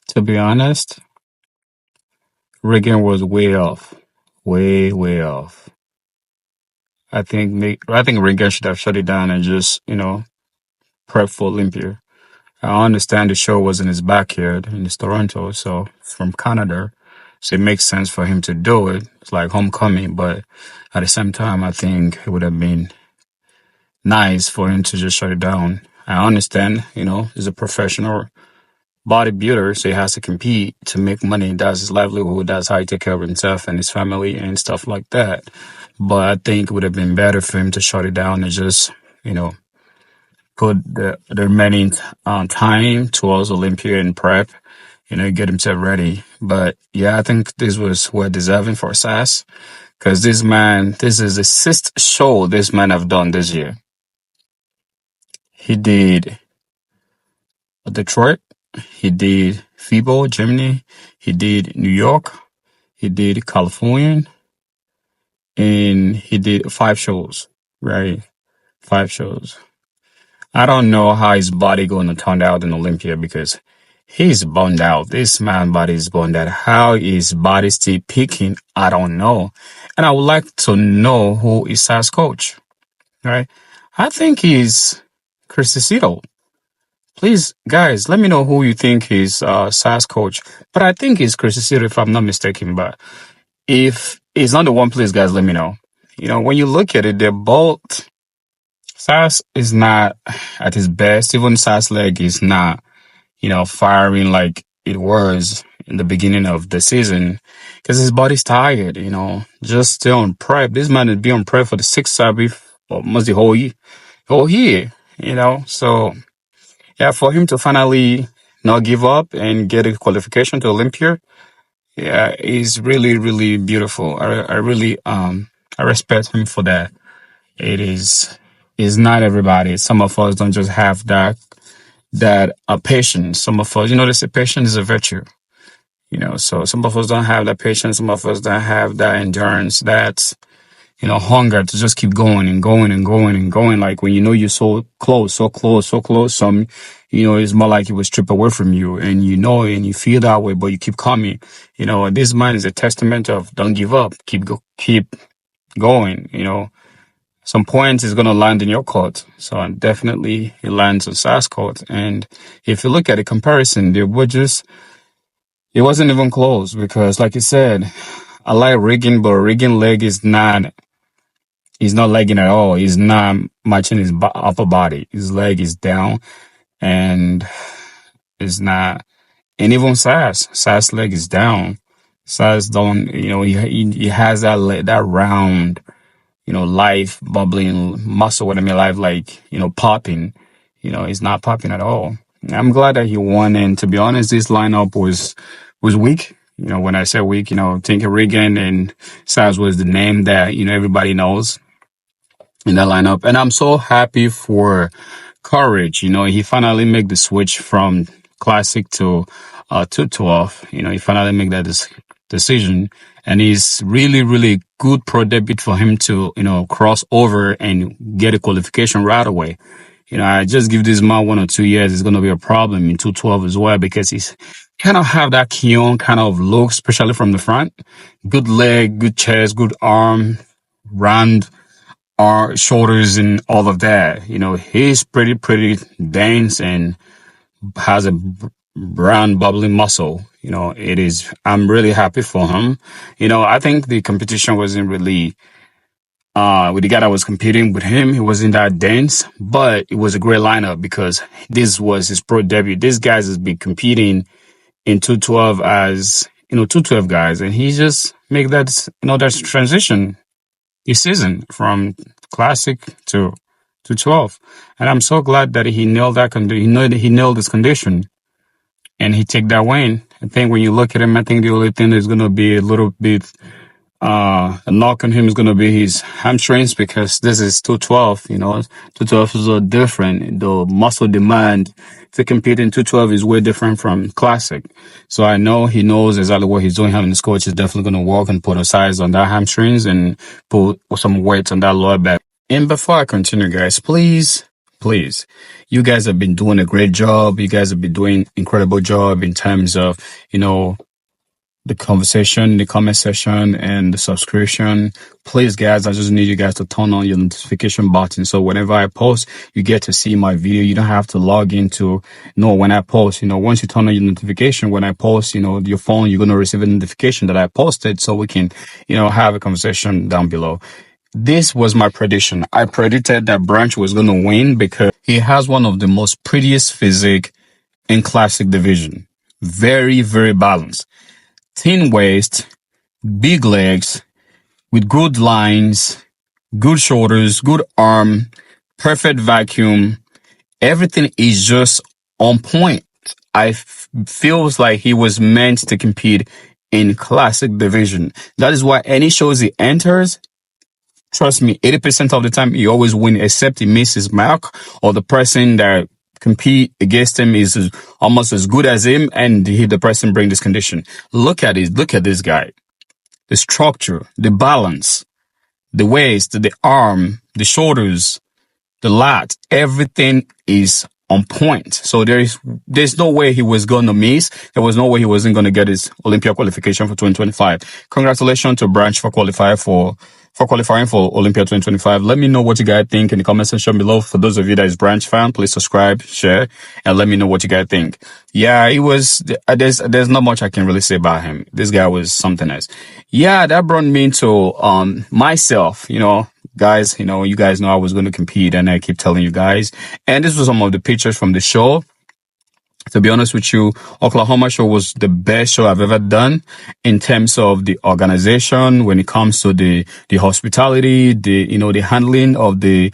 To be honest, Reagan was way off. Way, way off. I think Reagan should have shut it down and just, prep for Olympia. I understand the show was in his backyard in his Toronto, so from Canada. So it makes sense for him to do it. It's like homecoming, but at the same time, I think it would have been nice for him to just shut it down. I understand, he's a professional bodybuilder, so he has to compete to make money. That's his livelihood. That's how he take care of himself and his family and stuff like that. But I think it would have been better for him to shut it down and just, put the remaining time towards Olympia and prep, get himself ready. But yeah, I think this was well deserving for SAS because this is the sixth show this man have done this year. He did Detroit, he did FIBO, Germany, he did New York, he did California, and he did 5 shows, right? 5 shows. I don't know how his body going to turn out in Olympia because he's burned out. This man body is burned out. How his body still peaking, I don't know. And I would like to know who is his coach, right? I think he's Crisicito. Please, guys, let me know who you think is SAS coach. But I think it's Crisicito if I'm not mistaken. But if it's not the one, please, guys, let me know. When you look at it, they're both. SAS is not at his best. Even SAS leg is not, firing like it was in the beginning of the season because his body's tired, just stay on prep. This man is be on prep for the 6 Sabi almost the whole year, So, yeah, for him to finally not give up and get a qualification to Olympia, yeah, is really, really beautiful. I really, I respect him for that. Is not everybody. Some of us don't just have that patience. Some of us, they say patience is a virtue. So some of us don't have that patience. Some of us don't have that endurance. That's hunger to just keep going and going and going and going. Like when you're so close, so close, so close. Some, it's more like it was stripped away from you, and and you feel that way, but you keep coming. This man is a testament of don't give up, keep going. Some points is going to land in your court. So definitely it lands on SAS court. And if you look at the comparison, it wasn't even close because like you said, I like Reagan, but Reagan leg he's not legging at all. He's not matching his upper body. His leg is down and it's not, and even SAS leg is down. SAS don't, he has that round, life bubbling muscle with him life, like, popping, it's not popping at all. I'm glad that he won. And to be honest, this lineup was weak. When I say weak, Tinker Reagan and SAS was the name that, everybody knows in that lineup. And I'm so happy for Courage. He finally made the switch from classic to 212. He finally made that decision. And it's really, really good pro debut for him to, cross over and get a qualification right away. I just give this man 1 or 2 years, it's going to be a problem in 212 as well because he's kind of have that Keon kind of look, especially from the front. Good leg, good chest, good arm, round shoulders and all of that. He's pretty dense and has a brown bubbling muscle. I'm really happy for him. I think the competition wasn't really with the guy that was competing with him. He wasn't that dense, but it was a great lineup because this was his pro debut. This guy has been competing in 212 as 212 guys, and he just make that that transition this season from classic to 212. And I'm so glad that he nailed that he nailed this condition and he take that win. I think when you look at him, I think the only thing that's going to be a little bit a knock on him is going to be his hamstrings because this is 212. 212 is a different. The muscle demand to compete in 212 is way different from classic. So I know he knows exactly what he's doing. Having his coach is definitely going to work and put a size on that hamstrings and put some weight on that lower back. And before I continue, guys, please please. You guys have been doing a great job. You guys have been doing incredible job in terms of, you know, the conversation, the comment section, and the subscription. Please, guys, I just need you guys to turn on your notification button. So whenever I post, you get to see my video. You don't have to log into, no, when I post, once you turn on your notification, when I post, your phone, you're going to receive a notification that I posted so we can, have a conversation down below. This was my prediction. I predicted that Branch was going to win because he has one of the most prettiest physique in classic division. Very, very balanced. Thin waist, big legs, with good lines, good shoulders, good arm, perfect vacuum. Everything is just on point. Feels like he was meant to compete in classic division. That is why any shows he enters, trust me, 80% of the time he always wins, except he misses mark or the person that compete against him is almost as good as him, and the person bring this condition. Look at it. Look at this guy. The structure, the balance, the waist, the arm, the shoulders, the lat, everything is on point. So there's no way he was going to miss. There was no way he wasn't going to get his Olympia qualification for 2025. Congratulations to Branch for qualifying for Olympia 2025. Let me know what you guys think in the comment section below. For those of you that is Branch fan, please subscribe, share, and let me know what you guys think. Yeah, it was, there's not much I can really say about him. This guy was something else. Yeah, that brought me to, myself, guys, you guys know I was going to compete, and I keep telling you guys. And this was some of the pictures from the show. To be honest with you, Oklahoma show was the best show I've ever done in terms of the organization, when it comes to the hospitality, the handling of the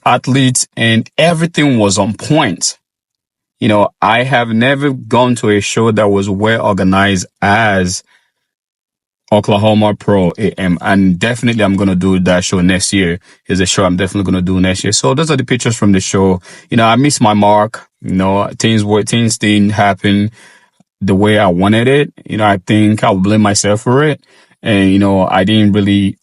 athletes, and everything was on point. I have never gone to a show that was well organized as Oklahoma Pro AM, and definitely I'm going to do that show next year. Is a show I'm definitely going to do next year. So those are the pictures from the show. I missed my mark. Things didn't happen the way I wanted it. I think I would blame myself for it. And, I didn't really,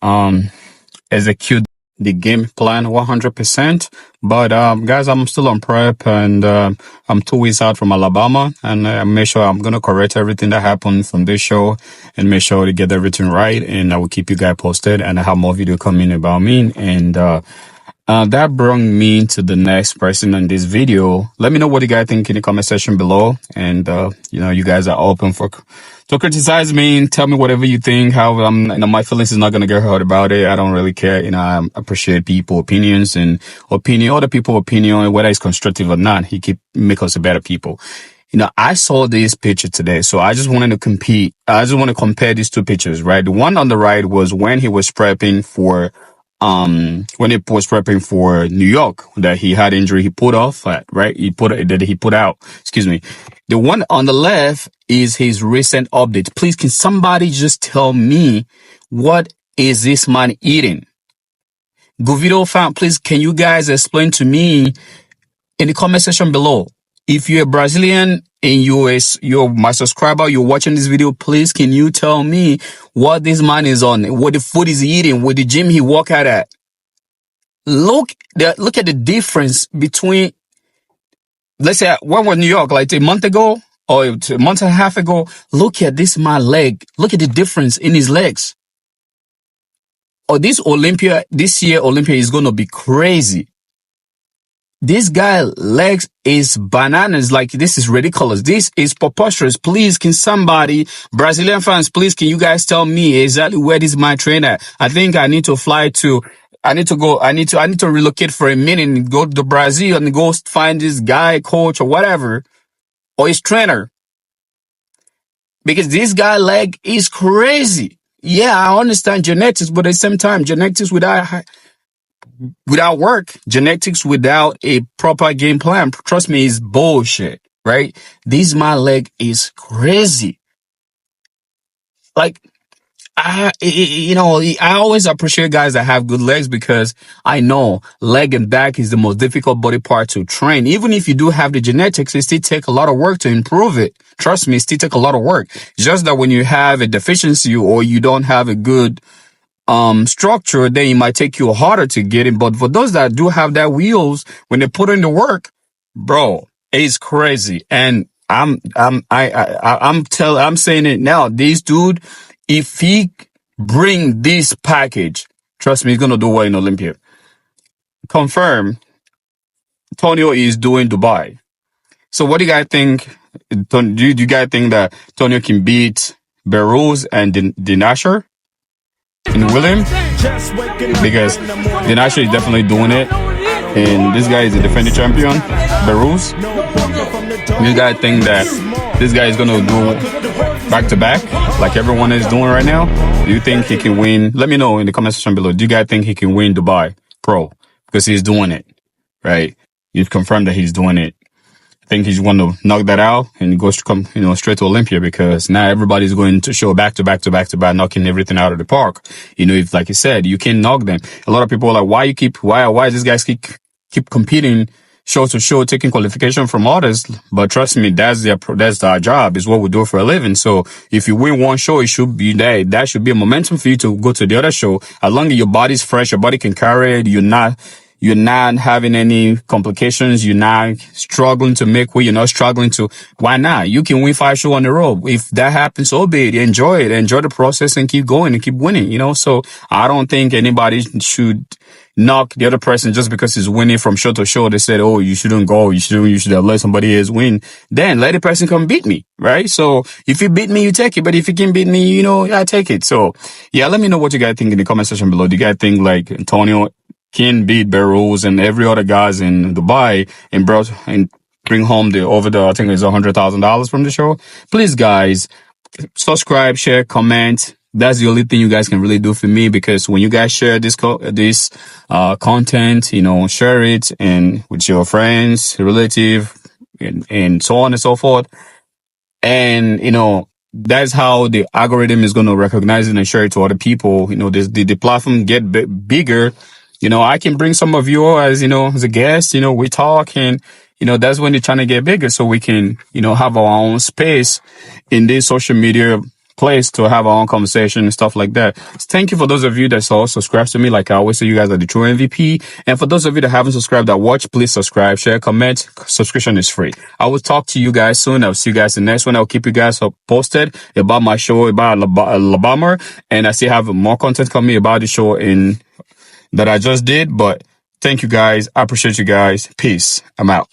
execute the game plan 100%. But, guys, I'm still on prep, and, I'm 2 weeks out from Alabama, and I make sure I'm going to correct everything that happened from this show and make sure to get everything right. And I will keep you guys posted, and I have more video coming about me. And, that brought me to the next person in this video. Let me know what you guys think in the comment section below. And, you guys are open to criticize me and tell me whatever you think, how my feelings is not going to get hurt about it. I don't really care. I appreciate people opinions and other people opinion, whether it's constructive or not. He keep make us a better people. I saw this picture today, so I just wanted to compete. I just want to compare these two pictures, right? The one on the right was when he was prepping for New York, that he had injury, he put off, right? He put out, excuse me. The one on the left is his recent update. Please, can somebody just tell me, what is this man eating? Goodvito fan, please, can you guys explain to me in the comment section below? If you're a Brazilian and you're my subscriber, you're watching this video, please, can you tell me what this man is on, what the food he's eating, what the gym he work out at? Look at the difference between, let's say, when we're in New York, like a month ago or a month and a half ago. Look at this man's leg. Look at the difference in his legs. Or this year Olympia is going to be crazy. This guy legs is bananas. Like, this is ridiculous. This is preposterous. Please, can somebody, Brazilian fans, please, can you guys tell me exactly where this man train at? I think I need to I need to relocate for a minute and go to Brazil and go find this guy, coach or whatever, or his trainer. Because this guy leg is crazy. Yeah, I understand genetics, but at the same time, genetics without work, genetics without a proper game plan, trust me, is bullshit, right? This my leg is crazy. Like, I always appreciate guys that have good legs, because I know leg and back is the most difficult body part to train. Even if you do have the genetics, it still take a lot of work to improve it. Trust me, it still take a lot of work. Just that when you have a deficiency or you don't have a good structure, then it might take you harder to get it. But for those that do have that wheels, when they put in the work, bro, it's crazy. And I'm saying it now. This dude, if he bring this package, trust me, he's gonna do well in Olympia. Confirm, Tonio is doing Dubai. So what do you guys think? Do you guys think that Tonio can beat Berouz and Dinasher in William? Because Dinasher is definitely doing it. And this guy is the defending champion, Berouz. You guys think that this guy is going to do back to back like everyone is doing right now? Do you think he can win? Let me know in the comment section below. Do you guys think he can win Dubai Pro? Because he's doing it, right? You've confirmed that he's doing it. I think he's going to knock that out and go straight to Olympia, because now everybody's going to show back to back to back to back, knocking everything out of the park. If, like you said, you can knock them. A lot of people are like, why these guys keep competing show to show, taking qualification from others? But trust me, that's our job. Is what we do for a living. So if you win one show, it should be that should be a momentum for you to go to the other show. As long as your body's fresh, your body can carry it. You're not having any complications. You're not struggling to make weight. You're not struggling to, why not? You can win 5 shows on the road. If that happens, so be it. Enjoy it. Enjoy the process and keep going and keep winning, So I don't think anybody should knock the other person just because he's winning from show to show. They said, oh, you shouldn't go. You should have let somebody else win. Then let the person come beat me, right? So if you beat me, you take it. But if you can beat me, I take it. So yeah, let me know what you guys think in the comment section below. Do you guys think like Antonio can beat Berouz and every other guys in Dubai and bring home I think it's $100,000 from the show? Please, guys, subscribe, share, comment. That's the only thing you guys can really do for me, because when you guys share this content, share it and with your friends, relative, and so on and so forth. And, that's how the algorithm is going to recognize it and share it to other people. The platform get bigger. I can bring some of you as a guest, we talk, and, that's when they're trying to get bigger, so we can, have our own space in this social media place to have our own conversation and stuff like that. So thank you for those of you that subscribe to me. Like I always say, you guys are the true MVP. And for those of you that haven't subscribed that watch, please subscribe, share, comment. Subscription is free. I will talk to you guys soon. I'll see you guys in the next one. I'll keep you guys posted about my show about Alabama. And I still have more content coming about the show that I just did. But thank you guys. I appreciate you guys. Peace. I'm out.